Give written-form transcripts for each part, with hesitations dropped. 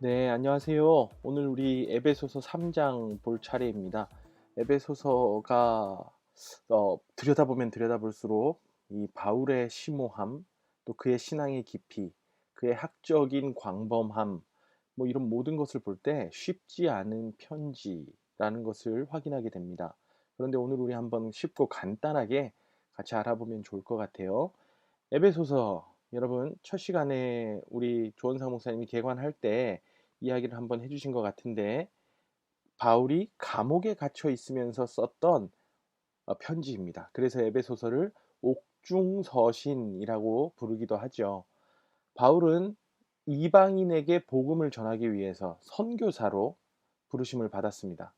네, 안녕하세요. 오늘 우리 에베소서 3장 볼 차례입니다. 에베소서가 들여다보면 들여다볼수록 이 바울의 심오함, 또 그의 신앙의 깊이, 그의 학적인 광범함, 뭐 이런 모든 것을 볼 때 쉽지 않은 편지라는 것을 확인하게 됩니다. 그런데 오늘 우리 한번 쉽고 간단하게 같이 알아보면 좋을 것 같아요. 에베소서 여러분 첫 시간에 우리 조원상 목사님이 개관할 때 이야기를 한번 해주신 것 같은데 바울이 감옥에 갇혀 있으면서 썼던 편지입니다. 그래서 에베소서를 옥중서신이라고 부르기도 하죠. 바울은 이방인에게 복음을 전하기 위해서 선교사로 부르심을 받았습니다.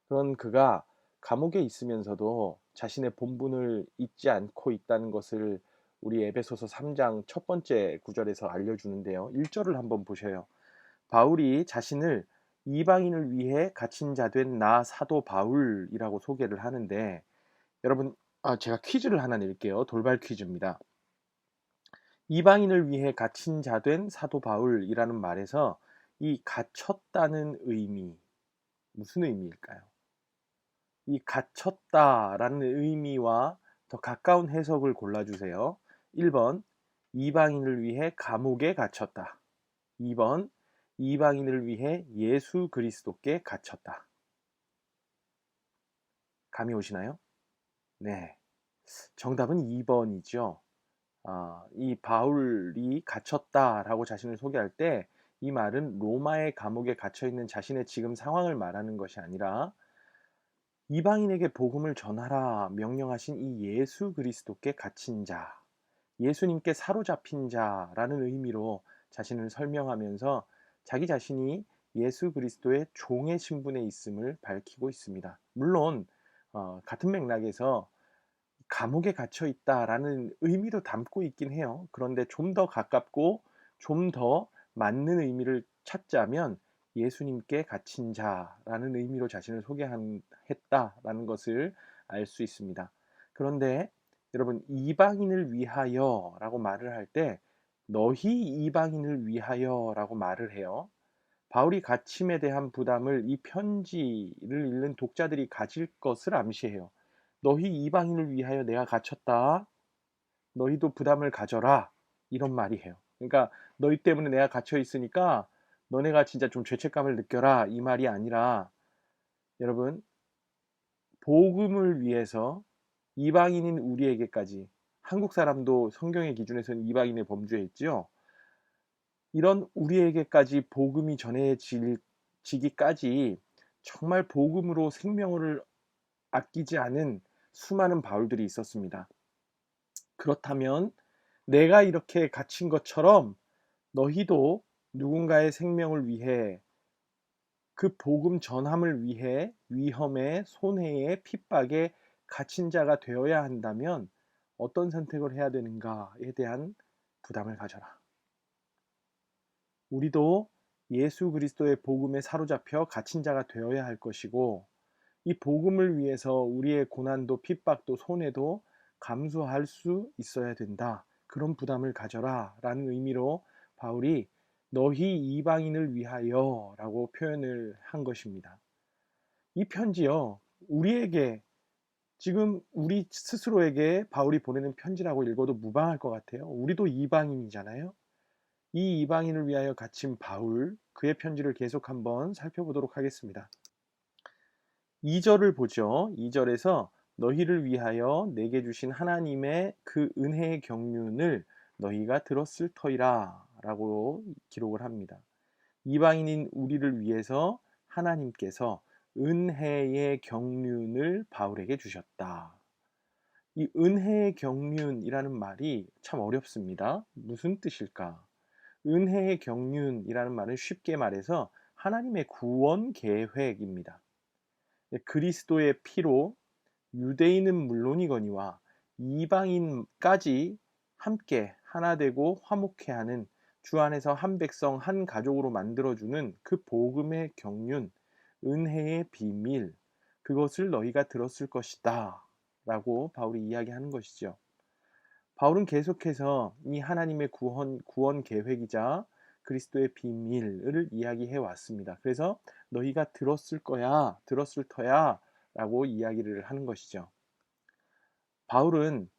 그런 그가 감옥에 있으면서도 자신의 본분을 잊지 않고 있다는 것을 우리 에베소서 3장 첫 번째 구절에서 알려주는데요. 1절을 한번 보셔요. 바울이 자신을 이방인을 위해 갇힌 자 된 나 사도 바울이라고 소개를 하는데 여러분 제가 퀴즈를 하나 낼게요. 돌발 퀴즈입니다. 이방인을 위해 갇힌 자 된 사도 바울이라는 말에서 이 갇혔다는 의미 무슨 의미일까요? 이 갇혔다라는 의미와 더 가까운 해석을 골라주세요. 1번 이방인을 위해 감옥에 갇혔다. 2번 이방인을 위해 예수 그리스도께 갇혔다. 감이 오시나요? 네, 정답은 2번이죠. 이 바울이 갇혔다라고 자신을 소개할 때 이 말은 로마의 감옥에 갇혀 있는 자신의 지금 상황을 말하는 것이 아니라 이방인에게 복음을 전하라 명령하신 이 예수 그리스도께 갇힌 자, 예수님께 사로잡힌 자라는 의미로 자신을 설명하면서 자기 자신이 예수 그리스도의 종의 신분에 있음을 밝히고 있습니다. 물론 같은 맥락에서 감옥에 갇혀 있다라는 의미도 담고 있긴 해요. 그런데 좀 더 가깝고 좀 더 맞는 의미를 찾자면 예수님께 갇힌 자라는 의미로 자신을 소개했다라는 것을 알 수 있습니다. 그런데 여러분 이방인을 위하여라고 말을 할 때 너희 이방인을 위하여라고 말을 해요. 바울이 갇힘에 대한 부담을 이 편지를 읽는 독자들이 가질 것을 암시해요. 너희 이방인을 위하여 내가 갇혔다. 너희도 부담을 가져라. 이런 말이에요. 그러니까 너희 때문에 내가 갇혀 있으니까 너네가 진짜 좀 죄책감을 느껴라. 이 말이 아니라 여러분 복음을 위해서 이방인인 우리에게까지 한국 사람도 성경의 기준에서는 이방인의 범주에 있지요. 이런 우리에게까지 복음이 전해지기까지 정말 복음으로 생명을 아끼지 않은 수많은 바울들이 있었습니다. 그렇다면 내가 이렇게 갇힌 것처럼 너희도 누군가의 생명을 위해 그 복음 전함을 위해 위험에 손해에 핍박에 갇힌 자가 되어야 한다면 어떤 선택을 해야 되는가에 대한 부담을 가져라. 우리도 예수 그리스도의 복음에 사로잡혀 갇힌 자가 되어야 할 것이고 이 복음을 위해서 우리의 고난도 핍박도 손해도 감수할 수 있어야 된다. 그런 부담을 가져라 라는 의미로 바울이 너희 이방인을 위하여 라고 표현을 한 것입니다. 이 편지요, 우리에게 지금 우리 스스로에게 바울이 보내는 편지라고 읽어도 무방할 것 같아요. 우리도 이방인이잖아요. 이 이방인을 위하여 갇힌 바울, 그의 편지를 계속 한번 살펴보도록 하겠습니다. 2절을 보죠. 2절에서 너희를 위하여 내게 주신 하나님의 그 은혜의 경륜을 너희가 들었을 터이라 라고 기록을 합니다. 이방인인 우리를 위해서 하나님께서 은혜의 경륜을 바울에게 주셨다. 이 은혜의 경륜이라는 말이 참 어렵습니다. 무슨 뜻일까? 은혜의 경륜이라는 말은 쉽게 말해서 하나님의 구원 계획입니다. 그리스도의 피로 유대인은 물론이거니와 이방인까지 함께 하나 되고 화목해 하는 주 안에서 한 백성 한 가족으로 만들어주는 그 복음의 경륜, 은혜의 비밀, 그것을 너희가 들었을 것이다 라고 바울이 이야기하는 것이죠. 바울은 계속해서 이 하나님의 구원 계획이자 그리스도의 비밀을 이야기해 왔습니다. 그래서 너희가 들었을 거야, 들었을 터야 라고 이야기를 하는 것이죠. 바울은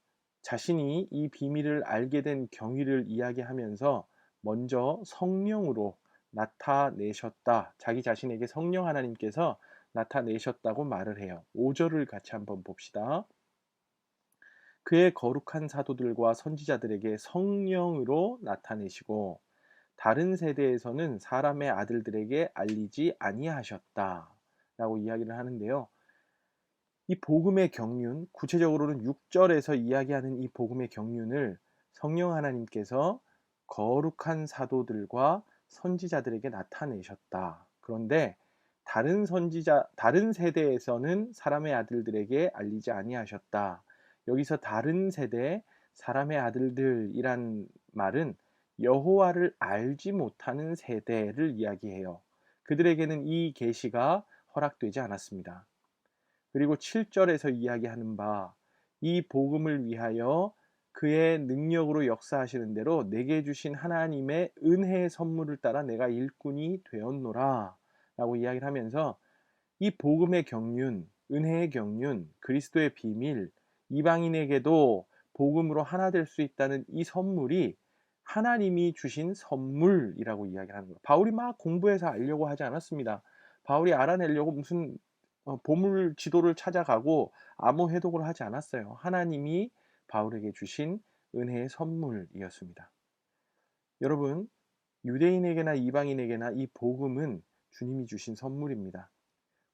자신이 이 비밀을 알게 된 경위를 이야기하면서 먼저 성령으로 나타내셨다. 자기 자신에게 성령 하나님께서 나타내셨다고 말을 해요. 5절을 같이 한번 봅시다. 그의 거룩한 사도들과 선지자들에게 성령으로 나타내시고 다른 세대에서는 사람의 아들들에게 알리지 아니하셨다. 라고 이야기를 하는데요. 이 복음의 경륜, 구체적으로는 6절에서 이야기하는 이 복음의 경륜을 성령 하나님께서 거룩한 사도들과 선지자들에게 나타내셨다. 그런데 다른 세대에서는 사람의 아들들에게 알리지 아니하셨다. 여기서 다른 세대, 사람의 아들들이란 말은 여호와를 알지 못하는 세대를 이야기해요. 그들에게는 이 계시가 허락되지 않았습니다. 그리고 7절에서 이야기하는 바 이 복음을 위하여 그의 능력으로 역사하시는 대로 내게 주신 하나님의 은혜의 선물을 따라 내가 일꾼이 되었노라 라고 이야기를 하면서 이 복음의 경륜, 은혜의 경륜, 그리스도의 비밀, 이방인에게도 복음으로 하나 될 수 있다는 이 선물이 하나님이 주신 선물이라고 이야기를 하는 거예요. 바울이 막 공부해서 알려고 하지 않았습니다. 바울이 알아내려고 무슨 보물 지도를 찾아가고 암호 해독을 하지 않았어요. 하나님이 바울에게 주신 은혜의 선물이었습니다. 여러분, 유대인에게나 이방인에게나 이 복음은 주님이 주신 선물입니다.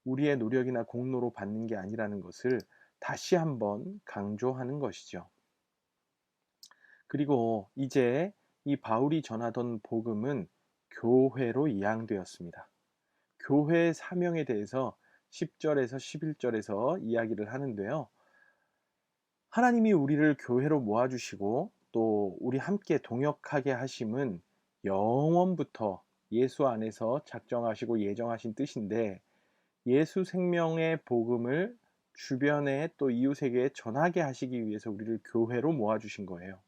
우리의 노력이나 공로로 받는 게 아니라는 것을 다시 한번 강조하는 것이죠. 그리고 이제 이 바울이 전하던 복음은 교회로 이양되었습니다. 교회의 사명에 대해서 10절에서 11절에서 이야기를 하는데요. 하나님이 우리를 교회로 모아주시고 또 우리 함께 동역하게 하심은 영원부터 예수 안에서 작정하시고 예정하신 뜻인데 예수 생명의 복음을 주변에 또 이웃에게 전하게 하시기 위해서 우리를 교회로 모아주신 거예요.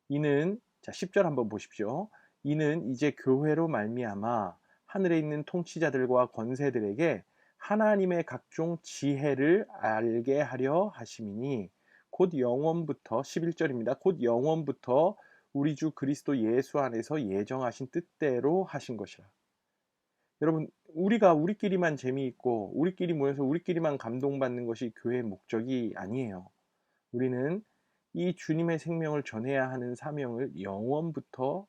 이는 자 10절 한번 보십시오. 이는 이제 교회로 말미암아 하늘에 있는 통치자들과 권세들에게 하나님의 각종 지혜를 알게 하려 하심이니 곧 영원부터 11절입니다. 곧 영원부터 우리 주 그리스도 예수 안에서 예정하신 뜻대로 하신 것이라. 여러분, 우리가 우리끼리만 재미있고 우리끼리 모여서 우리끼리만 감동받는 것이 교회의 목적이 아니에요. 우리는 이 주님의 생명을 전해야 하는 사명을 영원부터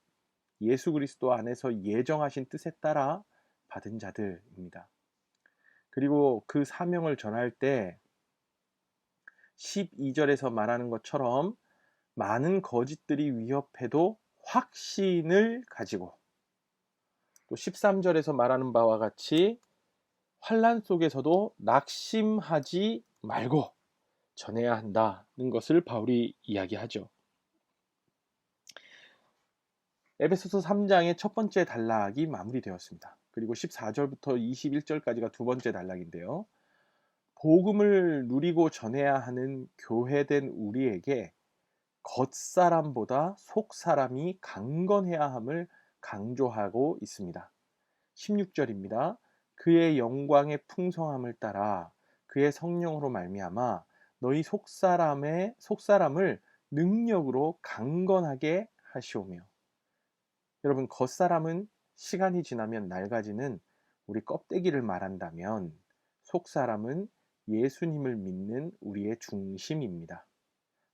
예수 그리스도 안에서 예정하신 뜻에 따라 받은 자들입니다. 그리고 그 사명을 전할 때 12절에서 말하는 것처럼 많은 거짓들이 위협해도 확신을 가지고 또 13절에서 말하는 바와 같이 환난 속에서도 낙심하지 말고 전해야 한다는 것을 바울이 이야기하죠. 에베소서 3장의 첫 번째 단락이 마무리되었습니다. 그리고 14절부터 21절까지가 두 번째 단락인데요. 복음을 누리고 전해야 하는 교회된 우리에게 겉사람보다 속사람이 강건해야 함을 강조하고 있습니다. 16절입니다. 그의 영광의 풍성함을 따라 그의 성령으로 말미암아 너희 속사람을 능력으로 강건하게 하시오며. 여러분, 겉사람은 시간이 지나면 낡아지는 우리 껍데기를 말한다면 속사람은 예수님을 믿는 우리의 중심입니다.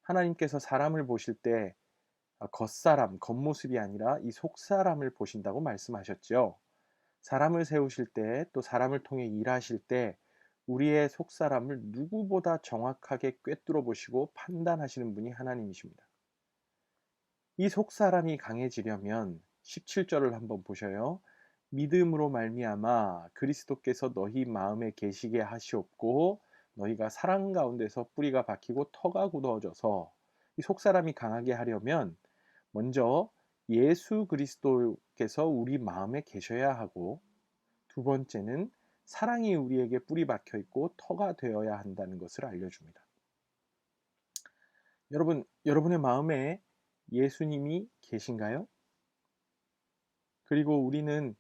하나님께서 사람을 보실 때 겉사람, 겉모습이 아니라 이 속사람을 보신다고 말씀하셨죠. 사람을 세우실 때 또 사람을 통해 일하실 때 우리의 속사람을 누구보다 정확하게 꿰뚫어 보시고 판단하시는 분이 하나님이십니다. 이 속사람이 강해지려면 17절을 한번 보셔요. 믿음으로 말미암아 그리스도께서 너희 마음에 계시게 하시옵고 너희가 사랑 가운데서 뿌리가 박히고 터가 굳어져서 이 속사람이 강하게 하려면 먼저 예수 그리스도께서 우리 마음에 계셔야 하고 두 번째는 사랑이 우리에게 뿌리 박혀 있고 터가 되어야 한다는 것을 알려줍니다. 여러분, 여러분의 마음에 예수님이 계신가요? 그리고 우리는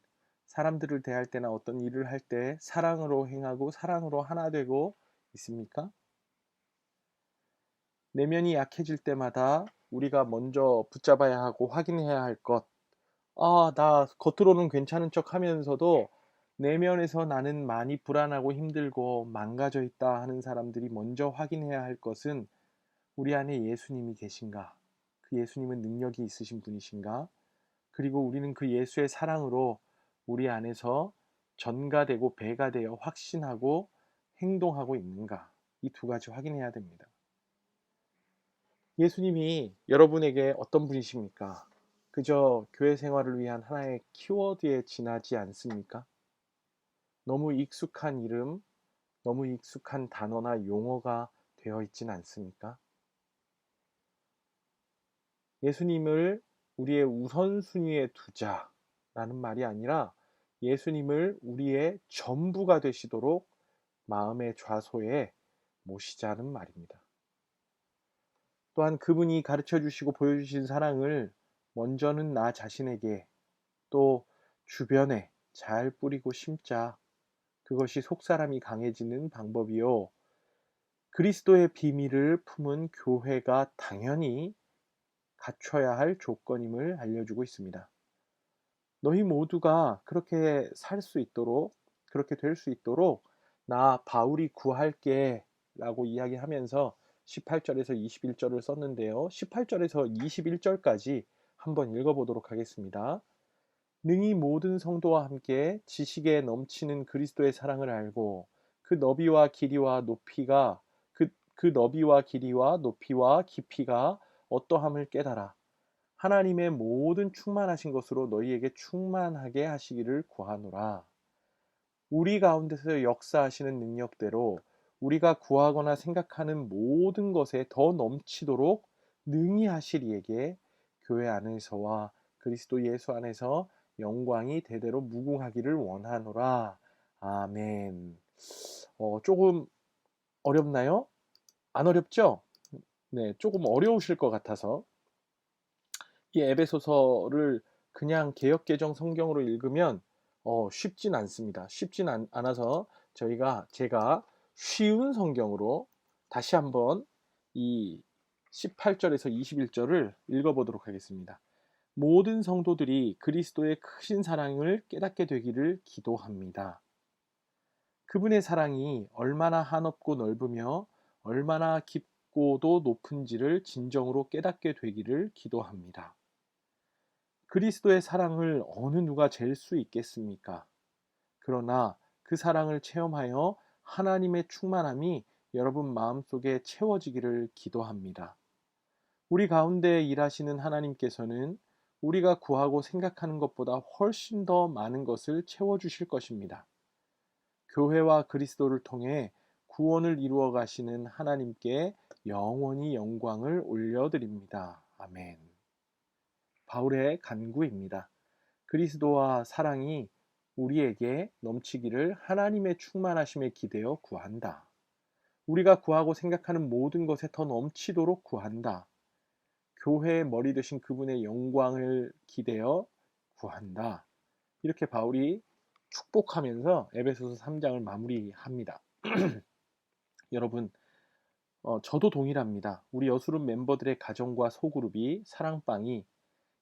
사람들을 대할 때나 어떤 일을 할 때 사랑으로 행하고 사랑으로 하나 되고 있습니까? 내면이 약해질 때마다 우리가 먼저 붙잡아야 하고 확인해야 할 것. 나 겉으로는 괜찮은 척 하면서도 내면에서 나는 많이 불안하고 힘들고 망가져 있다 하는 사람들이 먼저 확인해야 할 것은 우리 안에 예수님이 계신가? 그 예수님은 능력이 있으신 분이신가? 그리고 우리는 그 예수의 사랑으로 우리 안에서 전가 되고 배가 되어 확신하고 행동하고 있는가? 이 두 가지 확인해야 됩니다. 예수님이 여러분에게 어떤 분이십니까? 그저 교회 생활을 위한 하나의 키워드에 지나지 않습니까? 너무 익숙한 이름, 너무 익숙한 단어나 용어가 되어 있진 않습니까? 예수님을 우리의 우선순위에 두자라는 말이 아니라 예수님을 우리의 전부가 되시도록 마음의 좌소에 모시자는 말입니다. 또한 그분이 가르쳐 주시고 보여주신 사랑을 먼저는 나 자신에게 또 주변에 잘 뿌리고 심자. 그것이 속사람이 강해지는 방법이요. 그리스도의 비밀을 품은 교회가 당연히 갖춰야 할 조건임을 알려주고 있습니다. 너희 모두가 그렇게 살 수 있도록, 그렇게 될 수 있도록 나 바울이 구할게 라고 이야기하면서 18절에서 21절을 썼는데요. 18절에서 21절까지 한번 읽어보도록 하겠습니다. 능히 모든 성도와 함께 지식에 넘치는 그리스도의 사랑을 알고 그 너비와 길이와 높이가 그 너비와 길이와 높이와 깊이가 어떠함을 깨달아 하나님의 모든 충만하신 것으로 너희에게 충만하게 하시기를 구하노라. 우리 가운데서 역사하시는 능력대로 우리가 구하거나 생각하는 모든 것에 더 넘치도록 능히 하실 이에게 교회 안에서와 그리스도 예수 안에서 영광이 대대로 무궁하기를 원하노라. 아멘. 조금 어렵나요? 안 어렵죠? 네, 조금 어려우실 것 같아서 이 에베소서를 그냥 개역개정 성경으로 읽으면 쉽진 않습니다. 쉽진 않아서 제가 쉬운 성경으로 다시 한번 이 18절에서 21절을 읽어보도록 하겠습니다. 모든 성도들이 그리스도의 크신 사랑을 깨닫게 되기를 기도합니다. 그분의 사랑이 얼마나 한없고 넓으며 얼마나 깊고도 높은지를 진정으로 깨닫게 되기를 기도합니다. 그리스도의 사랑을 어느 누가 잴 수 있겠습니까? 그러나 그 사랑을 체험하여 하나님의 충만함이 여러분 마음속에 채워지기를 기도합니다. 우리 가운데 일하시는 하나님께서는 우리가 구하고 생각하는 것보다 훨씬 더 많은 것을 채워주실 것입니다. 교회와 그리스도를 통해 구원을 이루어 가시는 하나님께 영원히 영광을 올려드립니다. 아멘. 바울의 간구입니다. 그리스도와 사랑이 우리에게 넘치기를 하나님의 충만하심에 기대어 구한다. 우리가 구하고 생각하는 모든 것에 더 넘치도록 구한다. 교회의 머리 되신 그분의 영광을 기대어 구한다. 이렇게 바울이 축복하면서 에베소서 3장을 마무리합니다. 여러분, 저도 동일합니다. 우리 여수름 멤버들의 가정과 소그룹이 사랑방이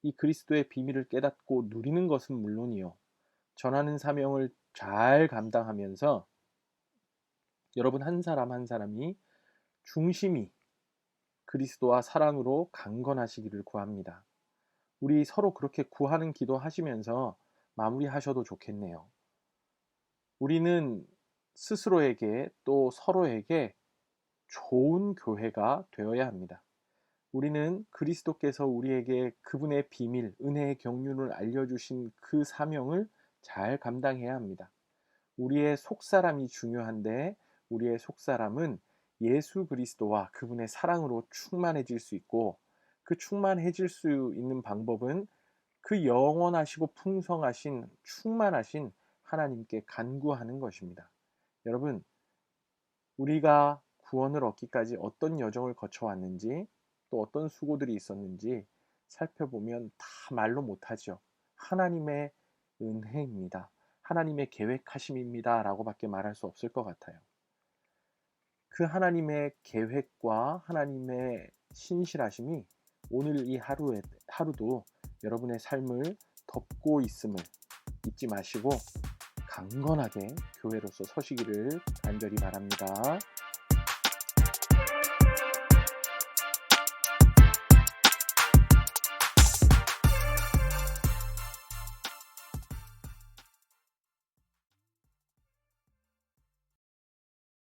이 그리스도의 비밀을 깨닫고 누리는 것은 물론이요. 전하는 사명을 잘 감당하면서 여러분 한 사람 한 사람이 중심이 그리스도와 사랑으로 강건하시기를 구합니다. 우리 서로 그렇게 구하는 기도 하시면서 마무리하셔도 좋겠네요. 우리는 스스로에게 또 서로에게 좋은 교회가 되어야 합니다. 우리는 그리스도께서 우리에게 그분의 비밀, 은혜의 경륜을 알려주신 그 사명을 잘 감당해야 합니다. 우리의 속사람이 중요한데 우리의 속사람은 예수 그리스도와 그분의 사랑으로 충만해질 수 있고 그 충만해질 수 있는 방법은 그 영원하시고 풍성하신 충만하신 하나님께 간구하는 것입니다. 여러분, 우리가 구원을 얻기까지 어떤 여정을 거쳐왔는지 또 어떤 수고들이 있었는지 살펴보면 다 말로 못하죠. 하나님의 은혜입니다. 하나님의 계획하심입니다. 라고밖에 말할 수 없을 것 같아요. 그 하나님의 계획과 하나님의 신실하심이 오늘 이 하루도 여러분의 삶을 덮고 있음을 잊지 마시고 강건하게 교회로서 서시기를 간절히 바랍니다.